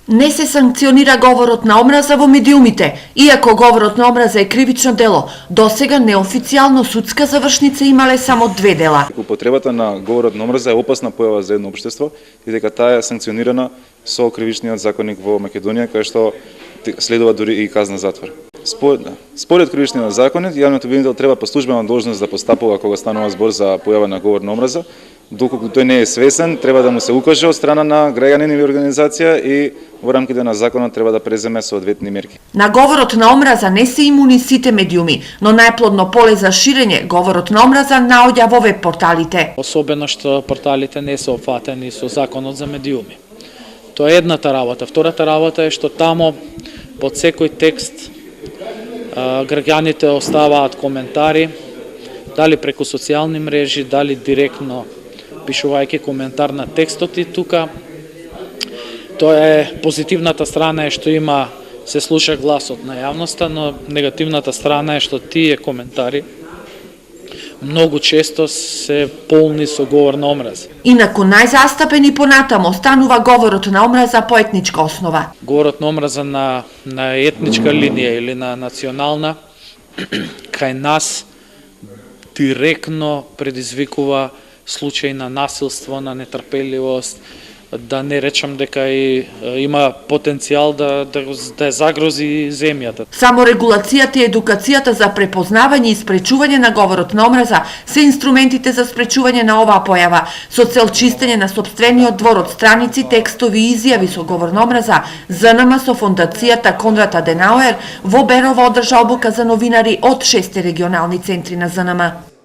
Не се санкционира говорот на омраза во медиумите, иако говорот на омраза е кривично дело. Досега неофицијално судска завршница имале само 2 дела. Употребата на говорот на омраза е опасна појава за едно општество и дека таа е санкционирана со кривичниот законник во Македонија, кај што следува дури и казна затвор. Според кривичниот законник, јавниот обвинител треба по службена должност да постапува кога станува збор за појава на говор на омраза. Доколку тој не е свесен, треба да му се укаже од страна на граѓанин или организација и во рамките на законот треба да преземе соодветни мерки. На говорот на омраза не се имуни сите медиуми, но најплодно поле за ширење говорот на омраза наоѓа во веб порталите. Особено што порталите не се опфатени со законот за медиуми. Тоа е едната работа. Втората работа е што тамо под секој текст граѓаните оставаат коментари, дали преку социјални мрежи, дали директно пишувајќи коментар на текстот, и тука тоа е позитивната страна е што има се слуша гласот на јавноста, но негативната страна е што тие коментари многу често се полни со говор на омраза. Инаку најзастапен и понатамо станува говорот на омраза по етничка основа. Говорот на омраза на етничка линија или на национална кај нас директно предизвикува случаи на насилство, на нетрпеливост, да не речам дека и има потенцијал да ја загрози земјата. Само регулацијата и едукацијата за препознавање и спречување на говорот на омраза се инструментите за спречување на оваа појава, со цел чистење на сопствениот двор од страници, текстови и изјави со говор на омраза. ЗНМ со фондацијата Конрад Аденауер во Берово одржа обука за новинари од 6 регионални центри на ЗНМ.